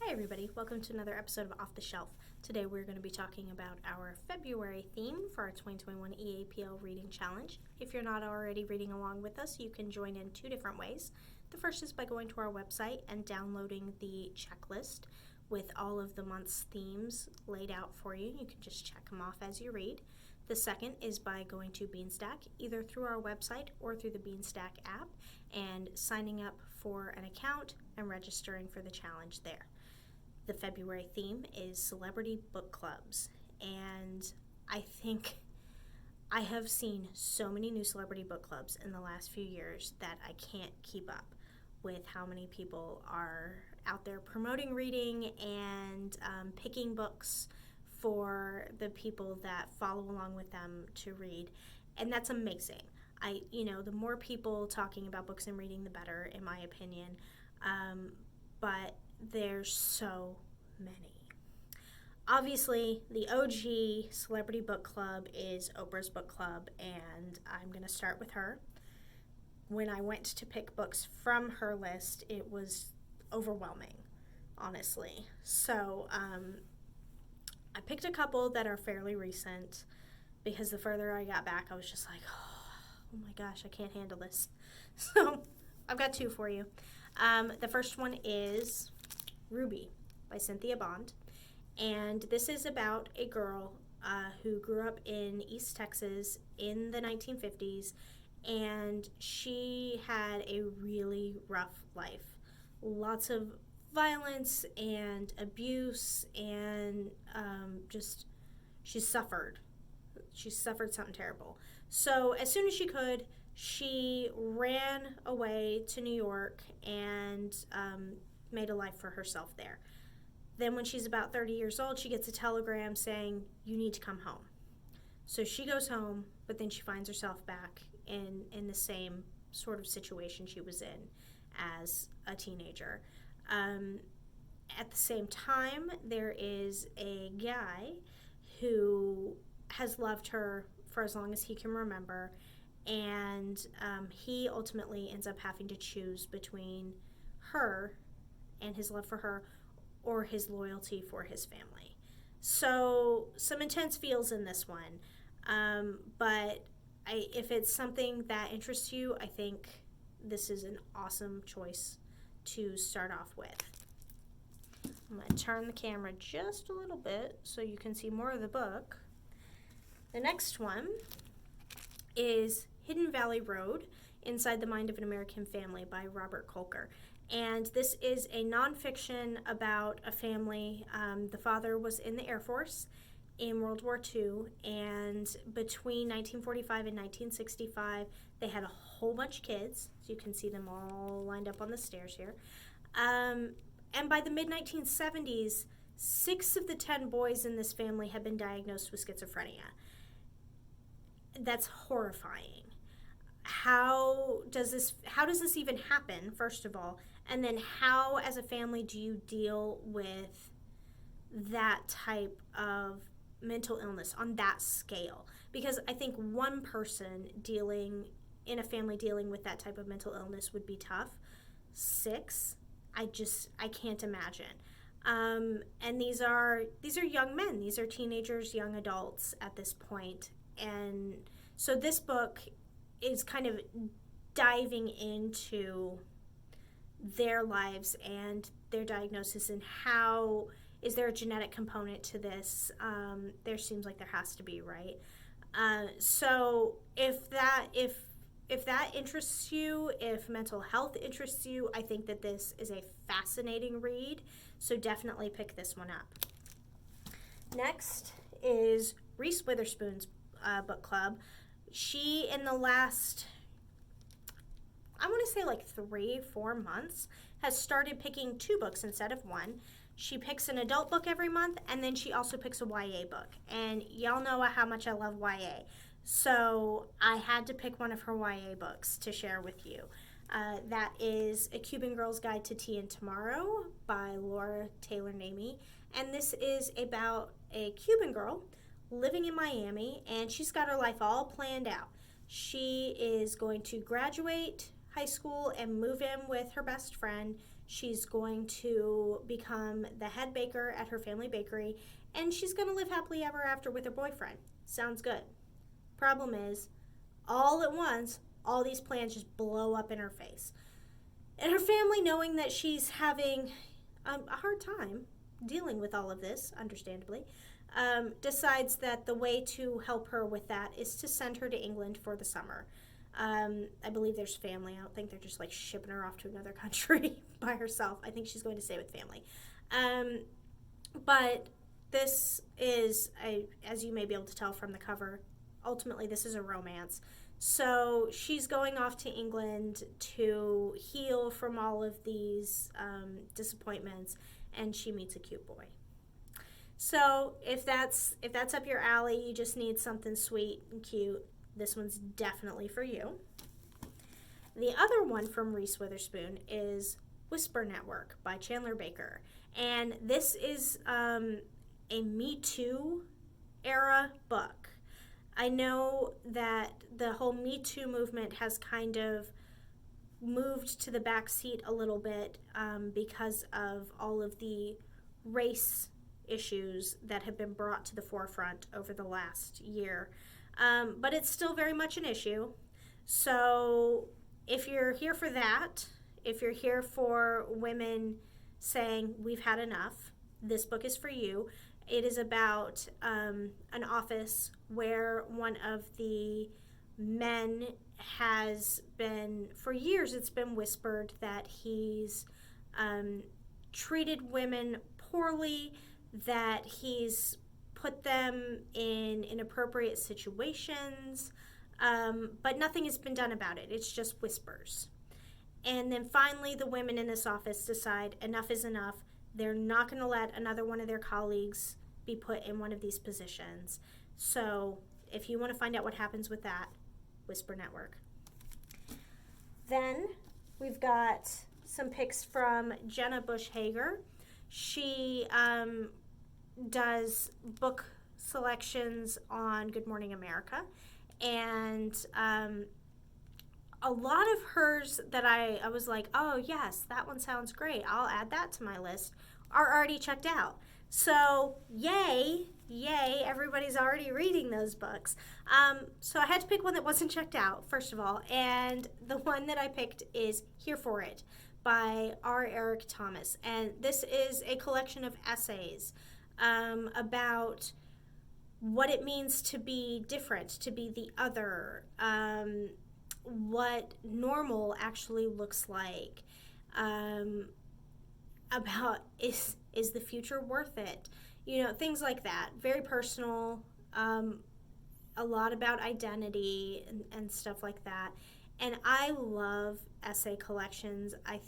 Hi everybody, welcome to another episode of Off the Shelf. Today we're going to be talking about our February theme for our 2021 EAPL Reading Challenge. If you're not already reading along with us, you can join in two different ways. The first is by going to our website and downloading the checklist with all of the month's themes laid out for you. You can just check them off as you read. The second is by going to Beanstack, either through our website or through the Beanstack app, and signing up for an account and registering for the challenge there. The February theme is celebrity book clubs, and I think I have seen so many new celebrity book clubs in the last few years that I can't keep up with how many people are out there promoting reading and picking books for the people that follow along with them to read, and that's amazing. The more people talking about books and reading, the better, in my opinion. But there's so many. Obviously, the OG Celebrity Book Club is Oprah's book club, and I'm going to start with her. When I went to pick books from her list, it was overwhelming, honestly. So I picked a couple that are fairly recent because the further I got back, I was just like, oh my gosh, I can't handle this. So I've got two for you. The first one is Ruby by Cynthia Bond, and this is about a girl who grew up in East Texas in the 1950s, and she had a really rough life. Lots of violence and abuse, and she suffered something terrible. So as soon as she could, she ran away to New York and made a life for herself there. Then when she's about 30 years old, she gets a telegram saying, you need to come home. So she goes home, but then she finds herself back in the same sort of situation she was in as a teenager. At the same time, there is a guy who has loved her for as long as he can remember, and he ultimately ends up having to choose between her and his love for her or his loyalty for his family. So some intense feels in this one, but if it's something that interests you, I think this is an awesome choice to start off with. I'm going to turn the camera just a little bit so you can see more of the book. The next one is Hidden Valley Road, Inside the Mind of an American Family by Robert Kolker. And this is a nonfiction about a family. The father was in the Air Force in World War II, and between 1945 and 1965, they had a whole bunch of kids. So you can see them all lined up on the stairs here. And by the mid-1970s, 6 of the 10 boys in this family had been diagnosed with schizophrenia. That's horrifying. How does this even happen, first of all? And then how, as a family, do you deal with that type of mental illness on that scale? Because I think one person in a family dealing with that type of mental illness would be tough. 6, I can't imagine. And these are young men. These are teenagers, young adults at this point. And so this book is kind of diving into their lives and their diagnosis, and how is there a genetic component to this? There seems like there has to be, right? So if that interests you, if mental health interests you, I think that this is a fascinating read. So definitely pick this one up. Next is Reese Witherspoon's book club. She, in the last, I want to say like 3-4 months, has started picking 2 books instead of 1. She picks an adult book every month, and then she also picks a YA book. And y'all know how much I love YA. So I had to pick one of her YA books to share with you. That is A Cuban Girl's Guide to Tea and Tomorrow by Laura Taylor Namey. And this is about a Cuban girl living in Miami, and she's got her life all planned out. She is going to graduate high school and move in with her best friend. She's going to become the head baker at her family bakery, and she's going to live happily ever after with her boyfriend. Sounds good. Problem is, all at once, all these plans just blow up in her face. And her family, knowing that she's having a hard time dealing with all of this, understandably, decides that the way to help her with that is to send her to England for the summer. I believe there's family. I don't think they're just like shipping her off to another country by herself. I think she's going to stay with family. But this is, as you may be able to tell from the cover, ultimately this is a romance. So she's going off to England to heal from all of these disappointments, and she meets a cute boy. So if that's up your alley, you just need something sweet and cute, this one's definitely for you. The other one from Reese Witherspoon is Whisper Network by Chandler Baker. And this is a Me Too era book. I know that the whole Me Too movement has kind of moved to the back seat a little bit because of all of the race issues that have been brought to the forefront over the last year. But it's still very much an issue. So if you're here for that, if you're here for women saying, we've had enough, this book is for you. It is about an office where one of the men has been, for years it's been whispered that he's treated women poorly, that he's put them in inappropriate situations, but nothing has been done about it. It's just whispers. And then finally the women in this office decide enough is enough. They're not going to let another one of their colleagues be put in one of these positions. So if you want to find out what happens with that, Whisper Network. Then we've got some picks from Jenna Bush Hager. She does book selections on Good Morning America, and a lot of hers that I was like, oh yes, that one sounds great, I'll add that to my list, are already checked out. So yay, everybody's already reading those books. So I had to pick one that wasn't checked out, first of all, and the one that I picked is Here For It by R. Eric Thomas. And this is a collection of essays about what it means to be different, to be the other, what normal actually looks like, about is the future worth it, things like that. Very personal, a lot about identity and stuff like that. And I love essay collections. I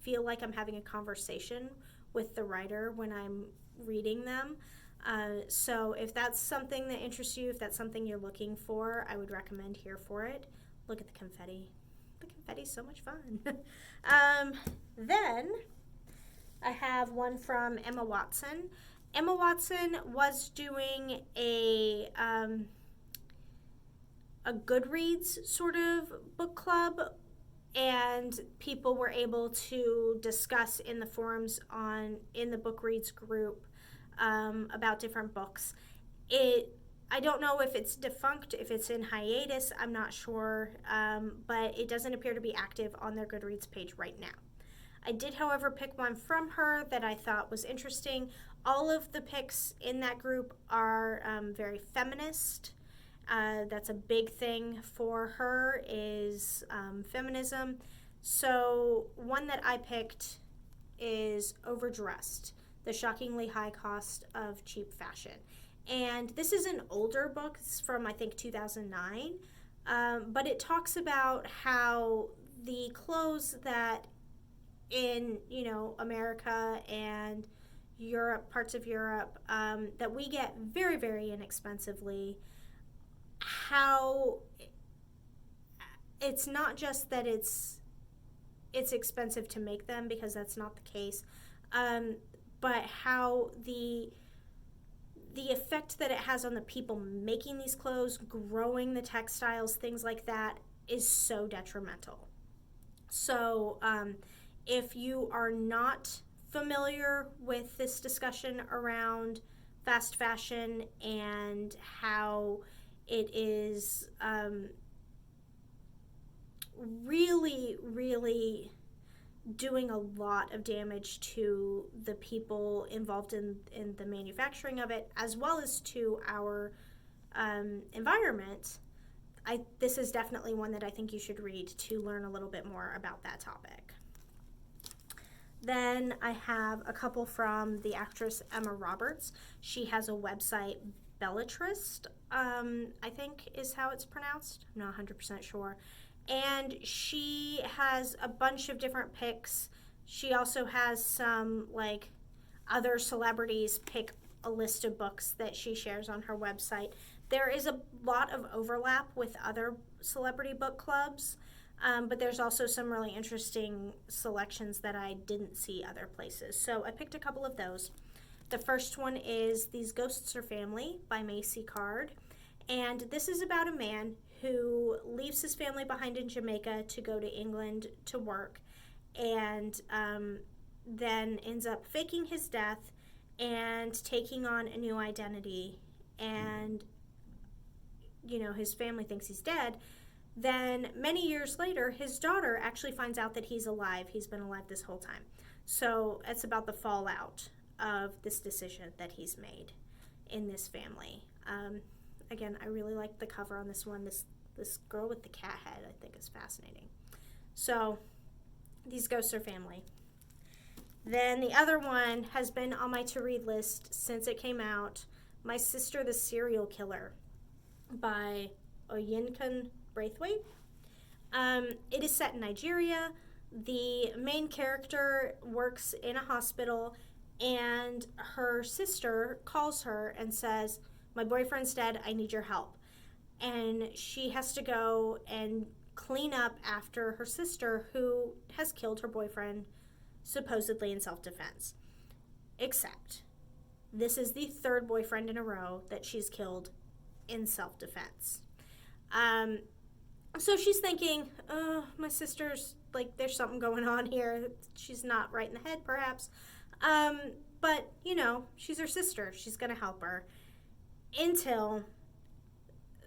feel like I'm having a conversation with the writer when I'm reading them. So if that's something that interests you, if that's something you're looking for, I would recommend Here For It. Look at the confetti. The confetti's so much fun. Then I have one from Emma Watson. Emma Watson was doing a Goodreads sort of book club, and people were able to discuss in the forums in the Bookreads group about different books. I don't know if it's defunct, if it's in hiatus, I'm not sure, but it doesn't appear to be active on their Goodreads page right now. I did, however, pick one from her that I thought was interesting. All of the picks in that group are very feminist. That's a big thing for her, is feminism. So one that I picked is Overdressed, The Shockingly High Cost of Cheap Fashion. And this is an older book. It's from, I think, 2009. But it talks about how the clothes that in, America and Europe, parts of Europe, that we get very, very inexpensively, how it's not just that it's expensive to make them, because that's not the case, but how the effect that it has on the people making these clothes, growing the textiles, things like that, is so detrimental. So if you are not familiar with this discussion around fast fashion and how it is really, really doing a lot of damage to the people involved in the manufacturing of it, as well as to our environment, this is definitely one that I think you should read to learn a little bit more about that topic. Then I have a couple from the actress Emma Roberts. She has a website, Bellatrist, I think is how it's pronounced. I'm not 100% sure. And she has a bunch of different picks. She also has some, like, other celebrities pick a list of books that she shares on her website. There is a lot of overlap with other celebrity book clubs, but there's also some really interesting selections that I didn't see other places. So I picked a couple of those. The first one is These Ghosts Are Family by Macy Card. And this is about a man who leaves his family behind in Jamaica to go to England to work, and then ends up faking his death and taking on a new identity. And, you know, his family thinks he's dead. Then many years later, his daughter actually finds out that he's alive. He's been alive this whole time. So it's about the fallout of this decision that he's made in this family. Again, I really like the cover on this one. This girl with the cat head, I think, is fascinating. So, These Ghosts Are Family. Then the other one has been on my to-read list since it came out, My Sister the Serial Killer by Oyinkan Braithwaite. It is set in Nigeria. The main character works in a hospital, and her sister calls her and says, "My boyfriend's dead, I need your help." And she has to go and clean up after her sister, who has killed her boyfriend, supposedly in self-defense. Except, this is the third boyfriend in a row that she's killed in self-defense. So she's thinking, my sister's, like, there's something going on here. She's not right in the head, perhaps. But, you know, she's her sister. She's going to help her. Until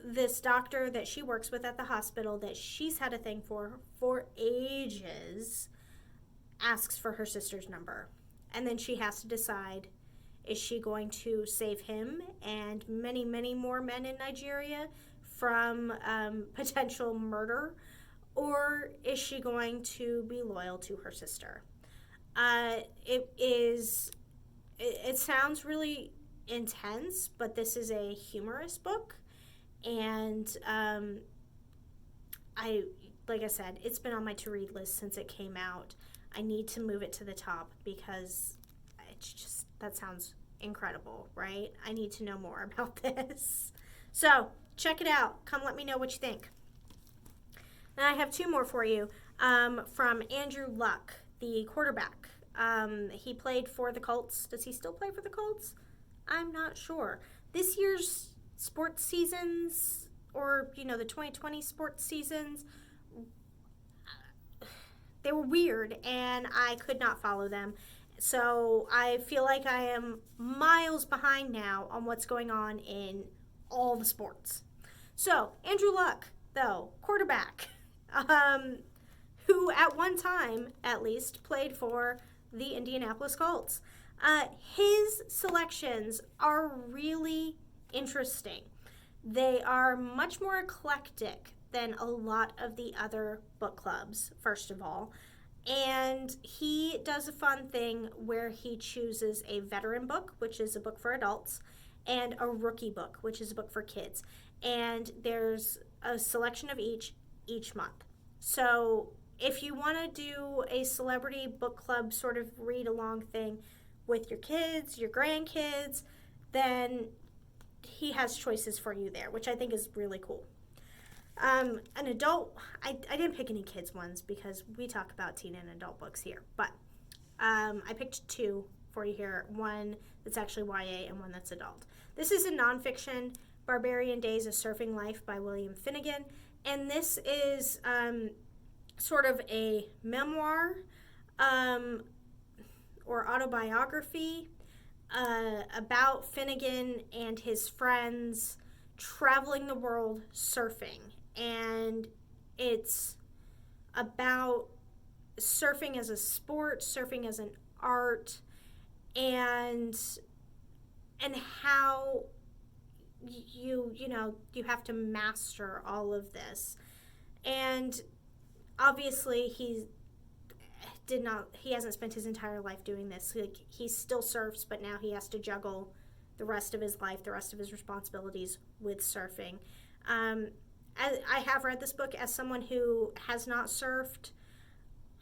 this doctor that she works with at the hospital that she's had a thing for ages asks for her sister's number. And then she has to decide, is she going to save him and many, many more men in Nigeria from potential murder, or is she going to be loyal to her sister? It sounds really intense, but this is a humorous book, and like I said, it's been on my to-read list since it came out. I need to move it to the top because it's just, that sounds incredible, right? I need to know more about this. So check it out. Come let me know what you think. And I have two more for you from Andrew Luck, the quarterback. He played for the Colts. Does he still play for the Colts? I'm not sure. This year's sports seasons, or, you know, the 2020 sports seasons, they were weird, and I could not follow them. So I feel like I am miles behind now on what's going on in all the sports. So, Andrew Luck, though, quarterback, who at one time, at least, played for the Indianapolis Colts. His selections are really interesting. They are much more eclectic than a lot of the other book clubs, first of all. And he does a fun thing where he chooses a veteran book, which is a book for adults, and a rookie book, which is a book for kids. And there's a selection of each month. So if you want to do a celebrity book club sort of read-along thing with your kids, your grandkids, then he has choices for you there, which I think is really cool. An adult, I didn't pick any kids ones because we talk about teen and adult books here, but I picked two for you here, one that's actually YA and one that's adult. This is a nonfiction, Barbarian Days, A Surfing Life by William Finnegan, and this is sort of a memoir or autobiography about Finnegan and his friends traveling the world surfing. And it's about surfing as a sport, surfing as an art, and how you have to master all of this. And obviously he hasn't spent his entire life doing this. Like, he still surfs, but now he has to juggle the rest of his life, the rest of his responsibilities with surfing. I have read this book as someone who has not surfed.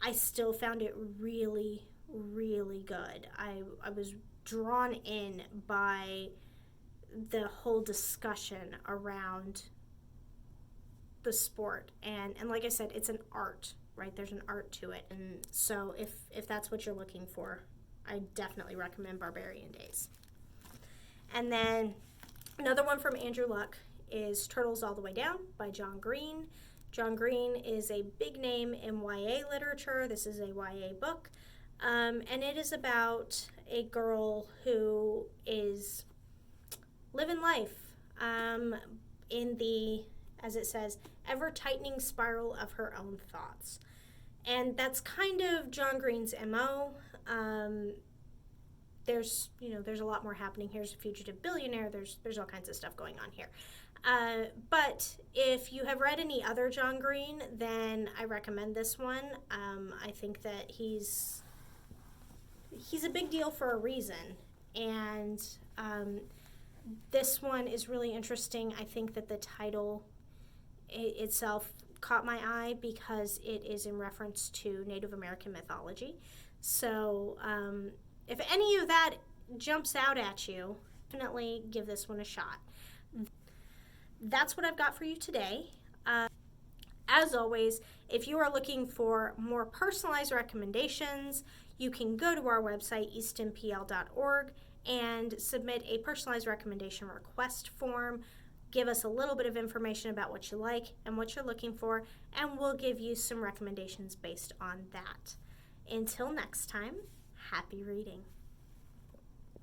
I still found it really, really good. I was drawn in by the whole discussion around the sport. And like I said, it's an art, right? There's an art to it. And so if that's what you're looking for, I definitely recommend Barbarian Days. And then another one from Andrew Luck is Turtles All the Way Down by John Green. John Green is a big name in YA literature. This is a YA book. And it is about a girl who is living life in the, as it says, ever-tightening spiral of her own thoughts. And that's kind of John Green's MO. There's a lot more happening. Here's a fugitive billionaire. There's all kinds of stuff going on here. But if you have read any other John Green, then I recommend this one. I think that he's a big deal for a reason. And this one is really interesting. I think that the title itself caught my eye because it is in reference to Native American mythology. So if any of that jumps out at you, definitely give this one a shot. That's what I've got for you today. As always, if you are looking for more personalized recommendations, you can go to our website, eastonpl.org, and submit a personalized recommendation request form. Give us a little bit of information about what you like and what you're looking for, and we'll give you some recommendations based on that. Until next time, happy reading.